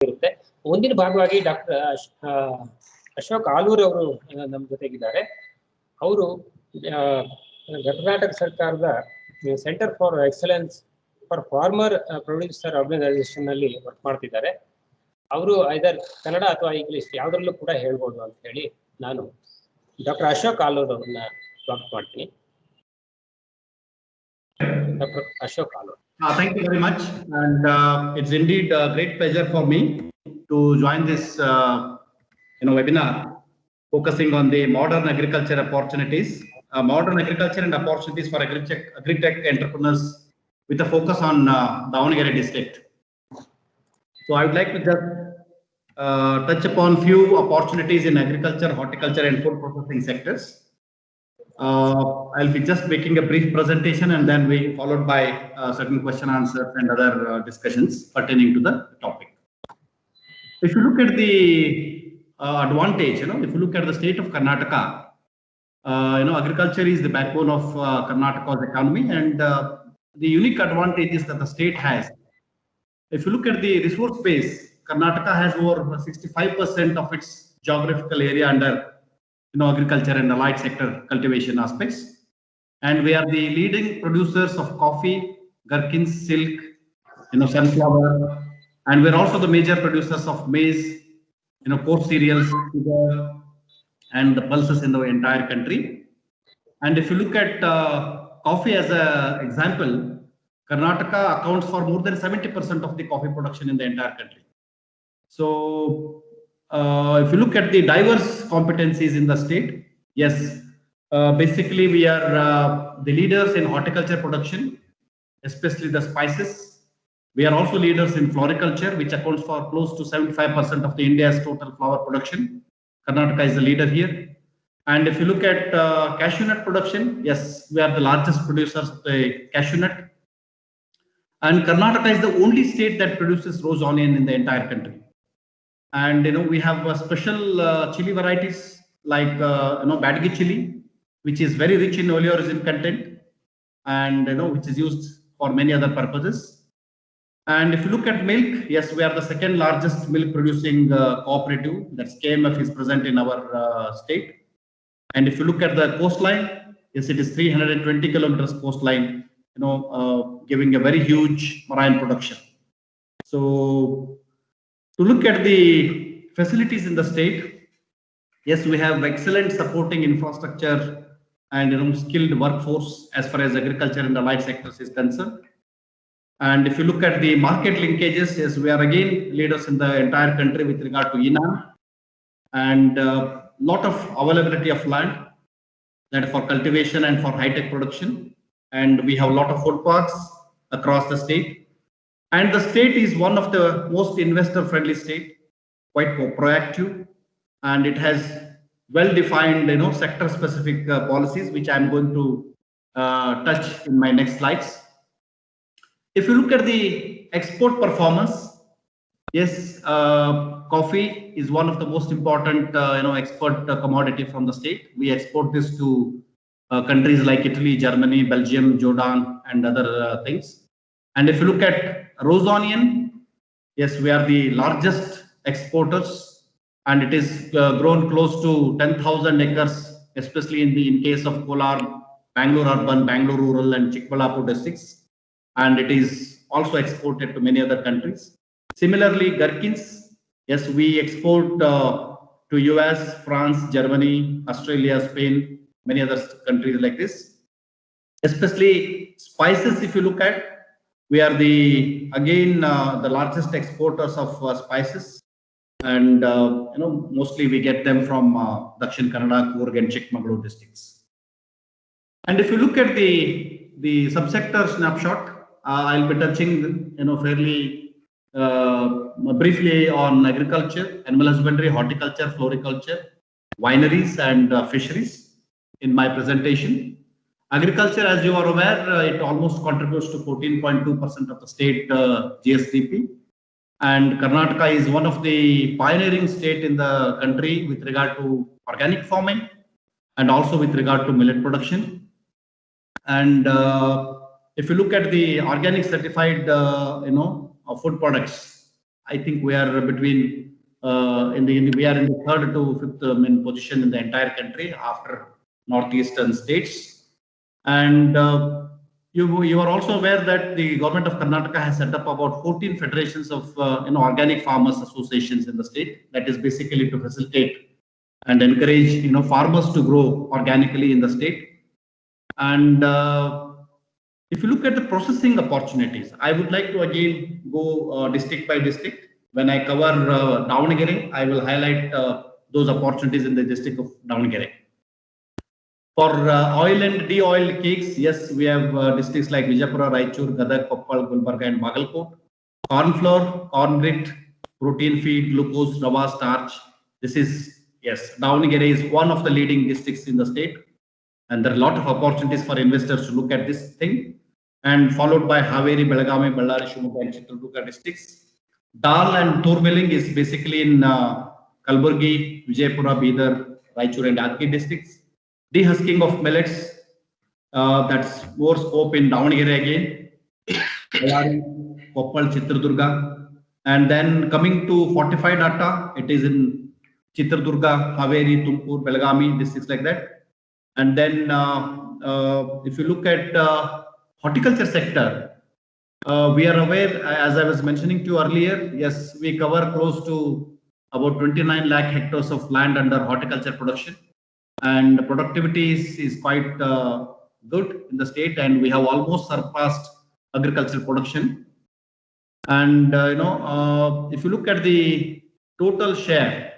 ಇರುತ್ತೆ. ಮುಂದಿನ ಭಾಗವಾಗಿ ಡಾಕ್ಟರ್ ಅಶೋಕ್ ಆಲೂರ್ ಅವರು ನಮ್ಮ ಜೊತೆಗಿದ್ದಾರೆ. ಅವರು ಕರ್ನಾಟಕ ಸರ್ಕಾರದ centre for excellence for farmer producer organisation ನಲ್ಲಿ ವರ್ಕ್ ಮಾಡ್ತಿದ್ದಾರೆ. ಅವರು ಐದರ್ ಕನ್ನಡ ಅಥವಾ ಇಂಗ್ಲಿಷ್ ಯಾವುದ್ರಲ್ಲೂ ಕೂಡ ಹೇಳ್ಬೋದು ಅಂತ ಹೇಳಿ ನಾನು ಡಾಕ್ಟರ್ ಅಶೋಕ್ ಆಲೂರ್ ಅವ್ರನ್ನ ಸ್ವಾಗತ ಮಾಡ್ತೀನಿ. Dr. Ashok Alur. Thank you very much, and it's indeed a great pleasure for me to join this webinar focusing on the modern agriculture opportunities, modern agriculture and opportunities for agri-tech entrepreneurs with a focus on Davangere district. So I would like to just touch upon few opportunities in agriculture, horticulture and food processing sectors. I'll be just making a brief presentation and then we followed by certain question answers and other discussions pertaining to the topic. If you look at the advantage, if you look at the state of Karnataka, agriculture is the backbone of Karnataka's economy, and the unique advantages that the state has. If you look at the resource base, Karnataka has over 65% of its geographical area under agriculture and allied sector cultivation aspects, and we are the leading producers of coffee, gherkins, silk, sunflower, and we're also the major producers of maize, coarse cereals, sugar, and the pulses in the entire country. And if you look at coffee as an example, Karnataka accounts for more than 70% of the coffee production in the entire country. So if you look at the diverse competencies in the state, yes, basically we are the leaders in horticulture production, especially the spices. We are also leaders in floriculture, which accounts for close to 75% of the India's total flower production. Karnataka is the leader here. And if you look at cashew nut production, yes, we are the largest producers of the cashew nut. And Karnataka is the only state that produces rose onion in the entire country. And we have special chili varieties like Badgi chili, which is very rich in oleoresin content, and which is used for many other purposes. And if you look at milk, yes, we are the second largest milk producing cooperative. That's KMF is present in our state. And if you look at the coastline, yes, it is 320 kilometers coastline, giving a very huge marine production. So to look at the facilities in the state, yes, we have excellent supporting infrastructure and skilled workforce as far as agriculture and allied sectors is concerned. And if you look at the market linkages, yes, we are again leaders in the entire country with regard to ENAM, and lot of availability of land that for cultivation and for high-tech production. And we have a lot of food parks across the state. And the state is one of the most investor-friendly state, quite proactive, and it has well-defined, sector-specific policies, which I'm going to touch in my next slides. If you look at the export performance, yes, coffee is one of the most important, export commodity from the state. We export this to countries like Italy, Germany, Belgium, Jordan, and other things. And if you look at rose onion, yes, we are the largest exporters, and it is grown close to 10,000 acres, especially in case of Kolar, Bangalore urban, Bangalore rural, and Chikbalapur districts. And it is also exported to many other countries. Similarly, gherkins, yes, we export to US, France, Germany, Australia, Spain, many other countries like this. Especially spices, if you look at, we are the largest exporters of spices, and mostly we get them from Dakshin Kannada, Coorg and Chikmagalur districts. And if you look at the subsector snapshot, I'll be touching fairly briefly on agriculture, animal husbandry, horticulture, floriculture, wineries and fisheries in my presentation. Agriculture, as you are aware, it almost contributes to 14.2% of the state GSDP. And Karnataka is one of the pioneering state in the country with regard to organic farming and also with regard to millet production. And if you look at the organic certified, food products, I think we are between we are in the third to fifth position in the entire country after northeastern states. And you are also aware that the government of Karnataka has set up about 14 federations of organic farmers associations in the state. That is basically to facilitate and encourage farmers to grow organically in the state. And if you look at the processing opportunities, I would like to again go district by district. When I cover Davangere, I will highlight those opportunities in the district of Davangere. For oil and de-oiled cakes, yes, we have districts like Vijayapura, Raichur, Gadag, Koppal, Gulbarga, and Bagalkot. Corn flour, corn grit, protein feed, glucose, rava, starch. This is, yes, Davangere is one of the leading districts in the state. And there are a lot of opportunities for investors to look at this thing. And followed by Haveri, Belagavi, Ballari, Shimoga, and Chitradurga districts. Dal and tur milling is basically in Kalburgi, Vijayapura, Bidar, Raichur, and Yadgir districts. Dehusking of millets, that's more scope in Davangere again. Ballari, Koppal, Chitradurga. And then coming to fortified atta, it is in Chitradurga, Haveri, Tumkur, Belagavi, districts like that. And then if you look at horticulture sector, we are aware, as I was mentioning to you earlier, yes, we cover close to about 29 lakh hectares of land under horticulture production. And productivity is quite good in the state, and we have almost surpassed agricultural production. And if you look at the total share,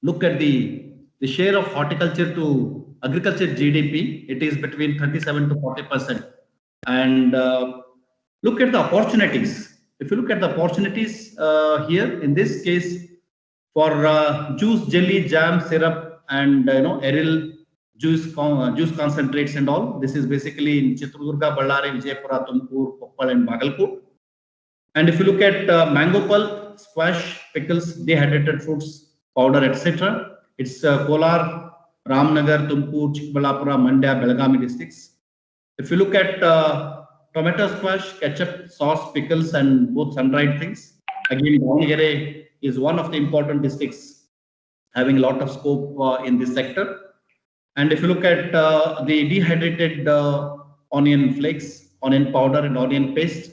look at the share of horticulture to agriculture GDP, it is between 37 to 40%. And look at the opportunities. If you look at the opportunities here, in this case, for juice, jelly, jam, syrup, and aryl juice concentrates and all, this is basically in Chitradurga, Ballari, Vijayapura, Tumkur, Koppal, and Bagalkot. And if you look at mango pulp, squash, pickles, dehydrated fruits, powder, etc., it's Kolar, Ramnagar, Tumkur, Chikbalapura, Mandya, Belagavi districts. If you look at tomato squash, ketchup, sauce, pickles, and both sun-dried things, again, Davangere is one of the important districts having a lot of scope in this sector. And if you look at the dehydrated onion flakes, onion powder, and onion paste,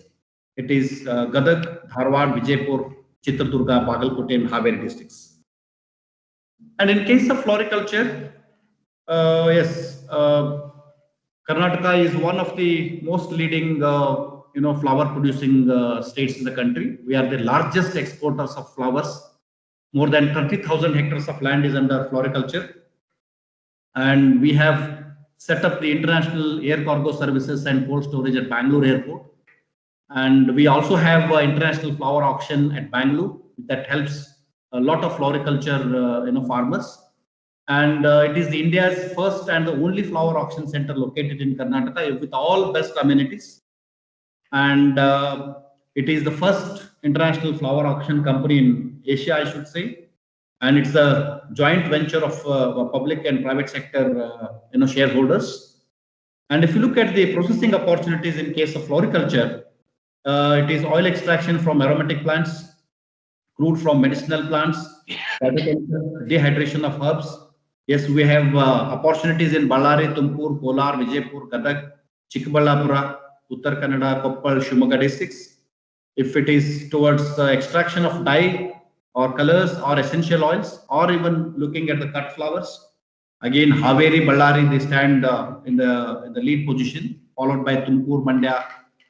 it is Gadag, Dharwad, Vijaypur, Chitradurga, Bagalkot, and Haveri districts. And in case of floriculture, yes, Karnataka is one of the most leading, flower producing states in the country. We are the largest exporters of flowers. More than 30,000 hectares of land is under floriculture. And we have set up the international air cargo services and cold storage at Bangalore airport. And we also have international flower auction at Bangalore that helps a lot of floriculture farmers. And it is India's first and the only flower auction center located in Karnataka with all best amenities. And it is the first international flower auction company in Asia, I should say. And it's a joint venture of public and private sector shareholders. And if you look at the processing opportunities in case of floriculture, it is oil extraction from aromatic plants, crude from medicinal plants, dehydration of herbs. Yes, we have opportunities in Ballari, Tumkur, Kolar, Vijaypur, Gadag, Chikbalapura, Uttar Kannada, Koppal, Shimoga districts. If it is towards extraction of dye or colors or essential oils, or even looking at the cut flowers, again Haveri, Ballari, they stand in the lead position, followed by Tumkur, Mandya,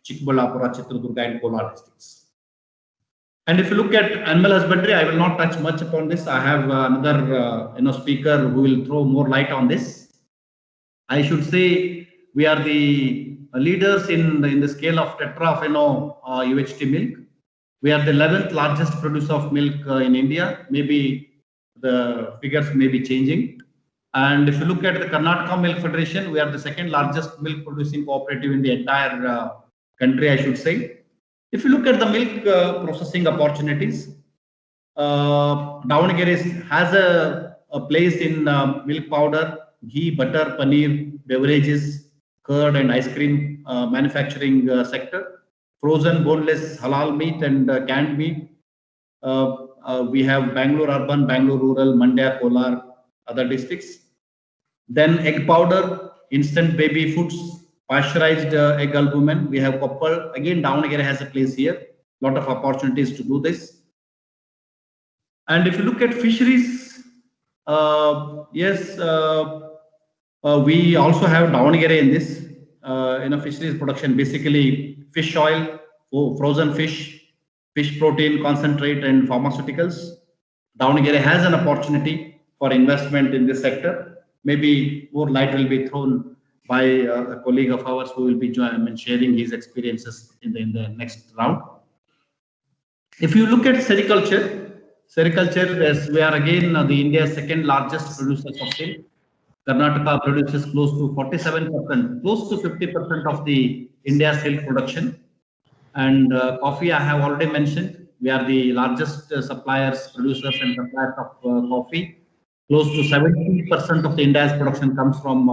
Chikbalapura, Chitradurga, and Kolar districts. And if you look at animal husbandry, I will not touch much upon this. I have another speaker who will throw more light on this. I should say we are the leaders in the scale of tetrafeno UHT milk. We are the 11th largest producer of milk in India. Maybe the figures may be changing. And if you look at the Karnataka Milk Federation, we are the second largest milk producing cooperative in the entire country, I should say. If you look at the milk processing opportunities, Davangere has a place in milk powder, ghee, butter, paneer, beverages, curd, and ice cream manufacturing sector, frozen, boneless, halal meat, and canned meat, We have Bangalore urban, Bangalore rural, Mandya, Kolar, other districts. Then egg powder, instant baby foods, pasteurized egg albumin. We have Koppal. Again, Davangere has a place here. Lot of opportunities to do this. And if you look at fisheries, yes, we also have Davangere in this. Fisheries production, basically fish oil, frozen fish, fish protein concentrate, and pharmaceuticals. Davangere has an opportunity for investment in this sector. Maybe more light will be thrown by a colleague of ours who will be sharing his experiences in the next round. If you look at sericulture, as we are again the India's second largest producer of silk. Karnataka produces close to 47%, close to 50% of the India's silk production. And coffee, I have already mentioned. We are the largest suppliers, producers, and suppliers of coffee. Close to 70% of the India's production comes from,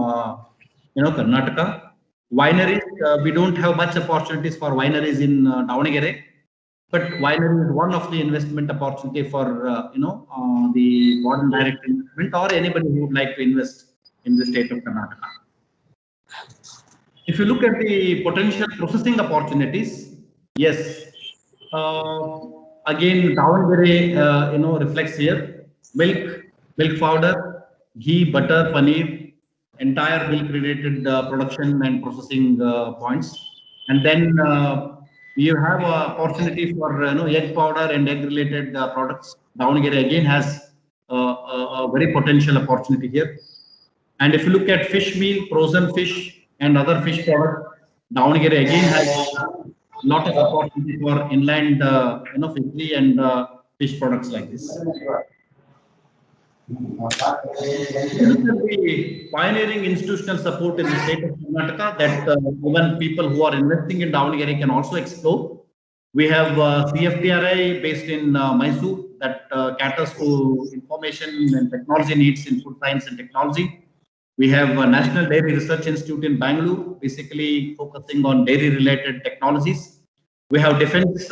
Karnataka. Wineries, we don't have much opportunities for wineries in Davangere, but winery is one of the investment opportunity for, the foreign direct investment or anybody who would like to invest in the state of Karnataka. If you look at the potential processing opportunities, yes, again, Davangere, reflects here. Milk powder, ghee, butter, paneer, entire milk-related production and processing points. And then you have an opportunity for egg powder and egg-related products. Davangere again has a very potential opportunity here. And if you look at fish meal, frozen fish, and other fish products, Davangere again has a lot of opportunity for inland, fishery and fish products like this. The pioneering institutional support in the state of Karnataka that even people who are investing in Davangere can also explore. We have CFTRI based in Mysore that caters to information and technology needs in food science and technology. We have a National Dairy Research Institute in Bangalore, basically focusing on dairy-related technologies. We have Defense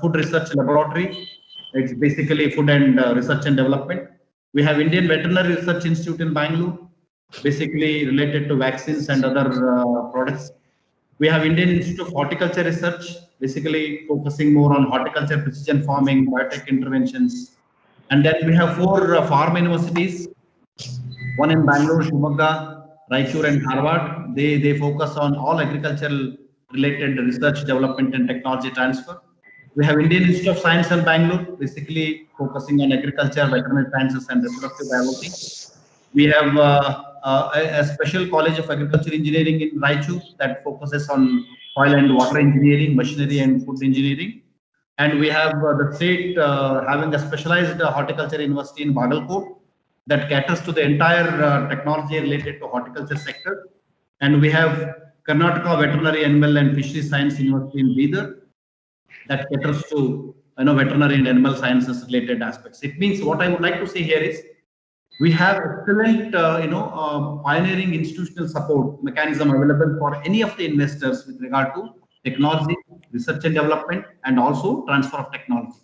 Food Research Laboratory. It's basically food and research and development. We have Indian Veterinary Research Institute in Bangalore, basically related to vaccines and other products. We have Indian Institute of Horticulture Research, basically focusing more on horticulture, precision farming, biotech interventions. And then we have 4 farm universities, one in Bangalore, Shimoga, Raichur, and Harvard. They focus on all agricultural related research, development, and technology transfer. We have Indian Institute of Science in Bangalore, basically focusing on agriculture, veterinary sciences, and reproductive biology. We have a special college of agriculture engineering in Raichur that focuses on soil and water engineering, machinery, and food engineering. And we have the state having a specialized horticulture university in Bagalkot that caters to the entire technology related to horticulture sector. And we have Karnataka Veterinary Animal and Fisheries Science University in Bidar that caters to veterinary and animal sciences related aspects. It means what I would like to say here is we have excellent pioneering institutional support mechanism available for any of the investors with regard to technology, research and development, and also transfer of technology.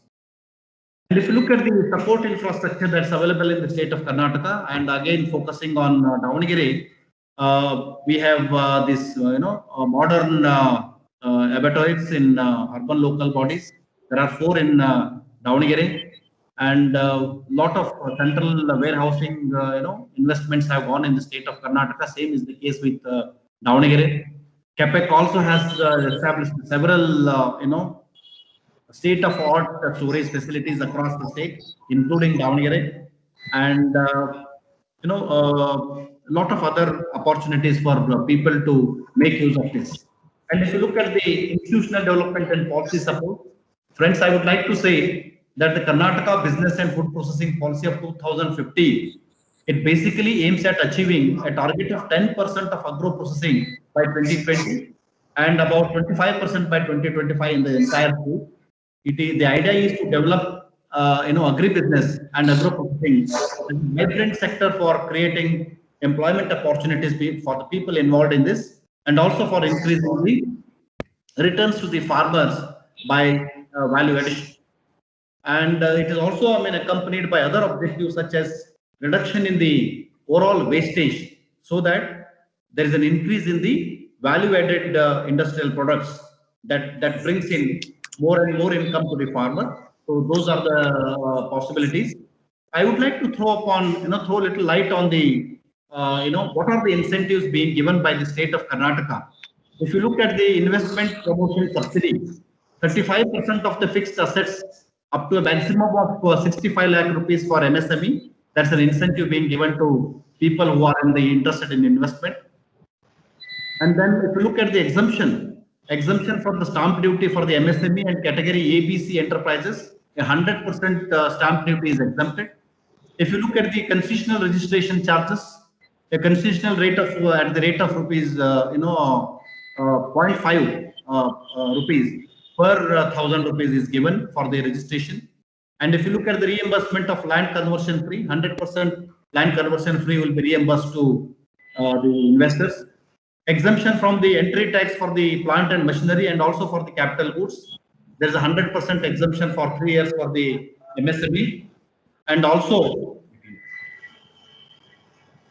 And if you look at the support infrastructure that's available in the state of Karnataka, and again focusing on Davangere, we have this modern abattoirs in urban local bodies. There are 4 in Davangere, and lot of central warehousing investments have gone in the state of Karnataka. Same is the case with Davangere. CAPEC also has established several state-of-art storage facilities across the state, including Davangere, and a lot of other opportunities for people to make use of this. And if you look at the institutional development and policy support, friends, I would like to say that the Karnataka Business and Food Processing Policy of 2015, it basically aims at achieving a target of 10% of agro-processing by 2020 and about 25% by 2025 in the entire state. The idea is to develop, agribusiness and agro-processing as a vibrant sector for creating employment opportunities for the people involved in this, and also for increasing the returns to the farmers by value addition. and it is also, I mean, accompanied by other objectives such as reduction in the overall wastage, so that there is an increase in the value-added industrial products that brings in more and more income to the farmer. So those are the possibilities. I would like to throw upon, throw a little light on the, what are the incentives being given by the state of Karnataka. If you look at the investment promotion subsidy, 35% of the fixed assets up to a maximum of 65 lakh rupees for MSME. That's an incentive being given to people who are interested in investment. And then if you look at the exemption for the stamp duty for the MSME and category ABC enterprises, 100% stamp duty is exempted. If you look at the concessional registration charges, a concessional rate of at the rate of rupees, 0.5 rupees per 1,000 rupees is given for the registration. And if you look at the reimbursement of land conversion fee, 100% land conversion fee will be reimbursed to the investors. Exemption from the entry tax for the plant and machinery and also for the capital goods. There is a 100% exemption for 3 years for the MSME. And also,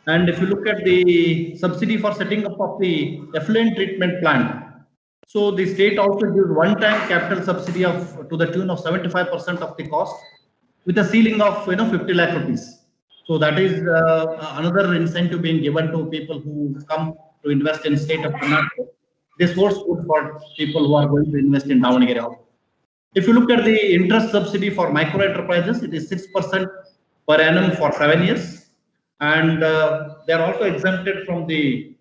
and if you look at the subsidy for setting up of the effluent treatment plant, so the state also gives one-time capital subsidy of to the tune of 75% of the cost, with a ceiling of 50 lakh rupees. So that is another incentive being given to people who come to invest in state of Karnataka. This was good for people who are going to invest in Davangere. If you look at the interest subsidy for micro enterprises, it is 6% per annum for 7 years, and they are also exempted from the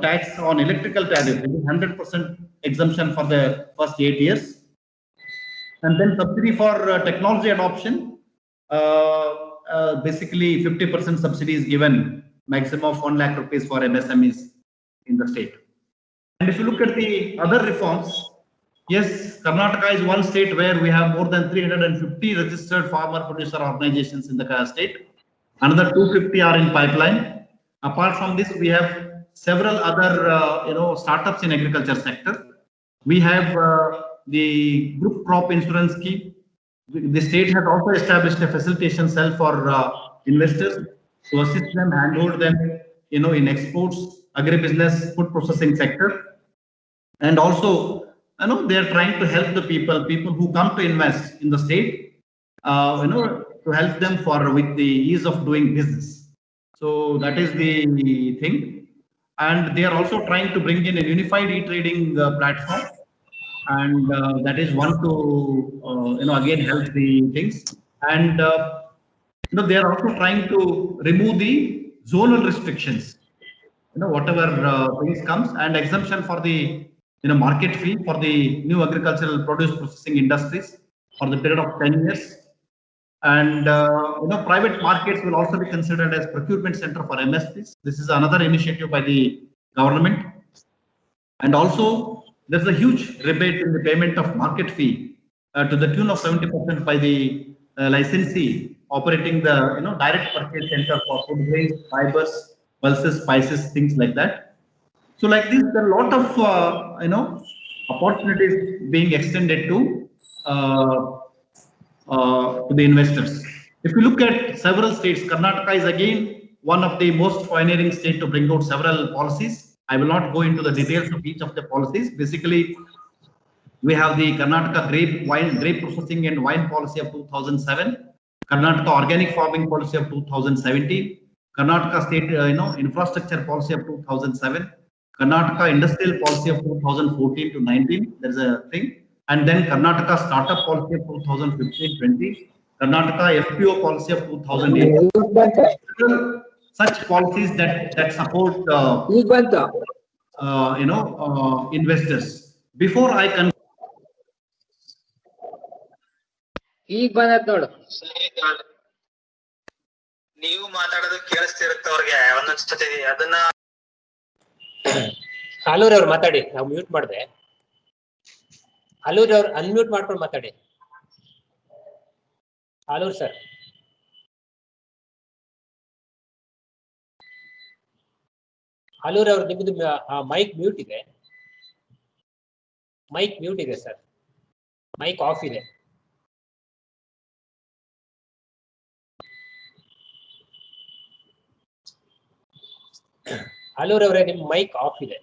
tax on electrical tariff. It is 100% exemption for the first 8 years. And then subsidy for technology adoption, basically 50% subsidy is given, maximum of 1 lakh rupees for MSMEs in the state. And if you look at the other reforms, yes, Karnataka is one state where we have more than 350 registered farmer producer organizations in the state. Another 250 are in pipeline. Apart from this, we have several other startups in agriculture sector. We have the group crop insurance scheme. The state has also established a facilitation cell for investors to assist them, handhold them, in exports, agribusiness, food processing sector. And also, they are trying to help the people who come to invest in the state, to help them with the ease of doing business. So that is the thing. And they are also trying to bring in a unified e-trading platform. And that is one to, again, help the things. And, they are also trying to remove the zonal restrictions, whatever things comes, and exemption for the market fee for the new agricultural produce processing industries for the period of 10 years. And private markets will also be considered as procurement center for MSPs. This is another initiative by the government. And also there's a huge rebate in the payment of market fee to the tune of 70% by the licensee operating the direct purchase center for food grains, fibers, pulses, spices, things like that. So like this, there are a lot of opportunities being extended to the investors. If you look at several states, Karnataka is again one of the most pioneering states to bring out several policies. I will not go into the details of each of the policies. Basically, we have the Karnataka grape processing and wine policy of 2007, Karnataka organic farming policy of 2017, Karnataka state infrastructure policy of 2007, Karnataka industrial policy of 2014 to 19. There's a thing. And then Karnataka startup policy of 2015-20, Karnataka FPO policy of 2008. Such policies that support investors. Before I can ಈಗ ಬಂದತ್ ನೋಡು. ನೀವು ಮಾತಾಡೋದು ಕೇಳಿಸ್ತಿರುತ್ತೆ ಅವ್ರಿಗೆ ಒಂದೊಂದ್ಸತಿ ಅದನ್ನ. ಆಲೂರ್ ಅವ್ರು ಮಾತಾಡಿ, ನಾವು mute ಮಾಡಿದೆ. ಆಲೂರ್ ಅವ್ರು ಅನ್ಮ್ಯೂಟ್ ಮಾಡ್ಕೊಂಡು ಮಾತಾಡಿ. ಆಲೂರ್ ಸರ್. ಆಲೂರ್ ಅವ್ರು ನಿಮ್ಮದು ಮೈಕ್ ಮ್ಯೂಟ್ ಇದೆ. ಮೈಕ್ ಮ್ಯೂಟ್ ಇದೆ ಸರ್. ಮೈಕ್ ಆಫ್ ಇದೆ. ಆಲೂರ್ ಅವರೇ, ನಿಮ್ಮ ಮೈಕ್ ಆಫ್ ಇದೆ.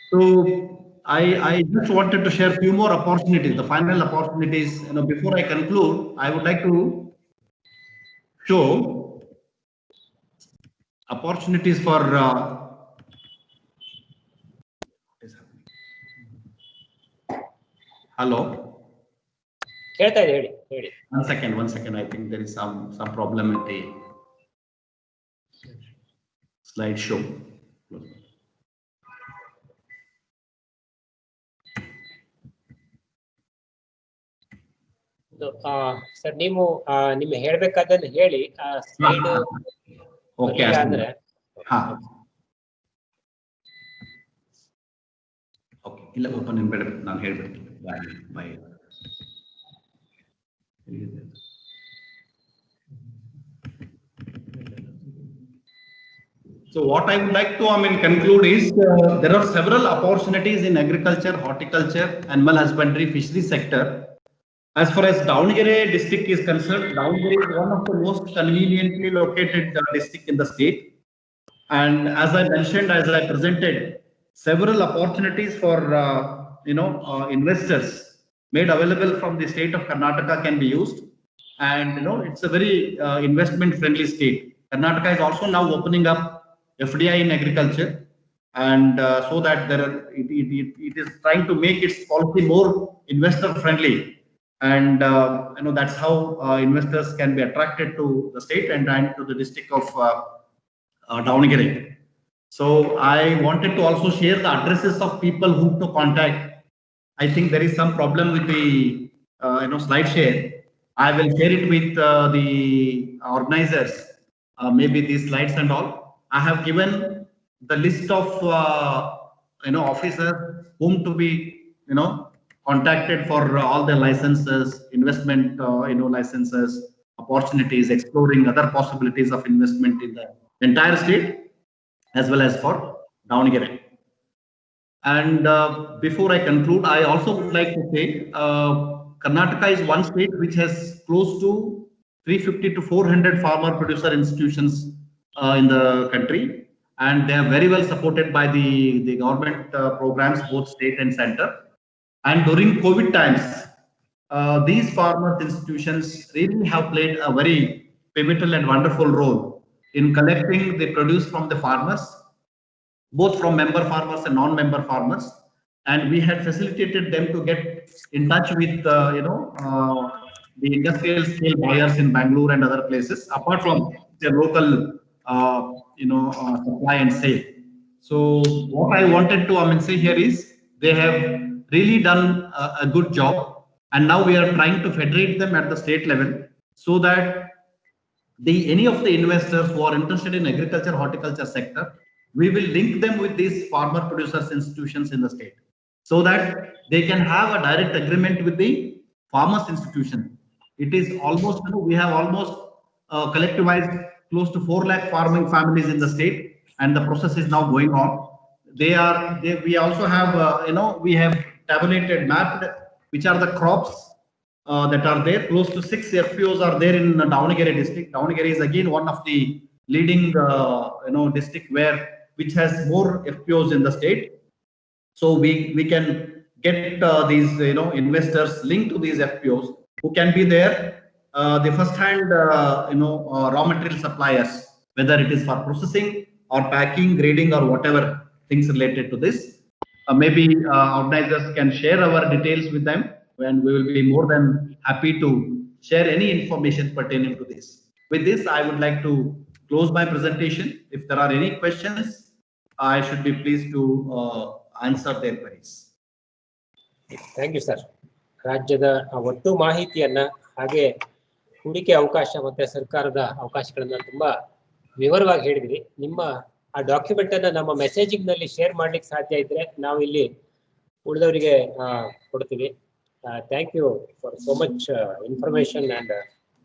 So I just wanted to share few more opportunities, the final opportunities. Before I conclude, I would like to show opportunities for hello. ಕೇಳ್ತಾ ಇದೆ, ಹೇಳಿ. One second. I think there is some problem with the slideshow. Sir, ನೀವು ನಿಮ್ಗೆ ಹೇಳ್ಬೇಕಾದನ್ನ ಹೇಳಿ. Slide Okay. ಅಂದ್ರೆ okay, ಇಲ್ಲ open in ಬೇಡ, ನಾನು ಹೇಳ್ಬಿಡ್ತೀನಿ. By So what I would like to conclude is there are several opportunities in agriculture, horticulture, animal husbandry, fishery sector. As far as Davangere district is concerned, Davangere is one of the most conveniently located district in the state. And as I mentioned, as I presented, several opportunities for investors made available from the state of Karnataka can be used. And it's a very investment friendly state. Karnataka is also now opening up FDI in agriculture, and so that it is trying to make its policy more investor friendly. And that's how investors can be attracted to the state and to the district of Davangere. So I wanted to also share the addresses of people whom to contact. I think there is some problem with the slide share. I will share it with the organizers, maybe these slides and all. I have given the list of officers whom to be contacted for all the licenses, investment licenses, opportunities, exploring other possibilities of investment in the entire state as well as for Davangere. And before I conclude, I also would like to say Karnataka is one state which has close to 350 to 400 farmer producer institutions in the country, and they are very well supported by the government programs, both state and center. And during COVID times, these farmers institutions really have played a very pivotal and wonderful role in collecting the produce from the farmers, both from member farmers and non-member farmers. And we had facilitated them to get in touch with the industrial scale buyers in Bangalore and other places, apart from their local supply and sale. So what I wanted to say here is they have really done a good job, and now we are trying to federate them at the state level so that any of the investors who are interested in agriculture, horticulture sector, we will link them with these farmer producers institutions in the state so that they can have a direct agreement with the farmers institution. It is almost, we have almost collectivized close to 4 lakh farming families in the state, and the process is now going on. We also have, we have tabulated, mapped which are the crops that are there. Close to 6 FPOs are there in Davangere district. Davangere is again one of the leading, district which has more FPOs in the state. So we can get these, investors linked to these FPOs who can be there, the first-hand, raw material suppliers, whether it is for processing or packing, grading, or whatever things related to this. Maybe organizers can share our details with them, and we will be more than happy to share any information pertaining to this. With this, I would like to close my presentation. If there are any questions, I should be pleased to answer their queries. Thank you sir. ರಾಜ್ಯದ ಒಟ್ಟು ಮಾಹಿತಿಯನ್ನ, ಹಾಗೆ ಹೂಡಿಕೆ ಅವಕಾಶ ಮತ್ತೆ ಸರ್ಕಾರದ ಅವಕಾಶಗಳನ್ನ ತುಂಬಾ ವಿವರವಾಗಿ ಹೇಳಿದ್ರಿ. ನಿಮ್ಮ ಆ ಡಾಕ್ಯುಮೆಂಟ್ ಅನ್ನ ನಮ್ಮ ಮೆಸೇಜಿಂಗ್ ನಲ್ಲಿ ಶೇರ್ ಮಾಡ್ಲಿಕ್ಕೆ ಸಾಧ್ಯ ಇದ್ರೆ ನಾವು ಇಲ್ಲಿ ಉಳಿದವರಿಗೆ ಕೊಡ್ತೀವಿ. Thank you for so much information and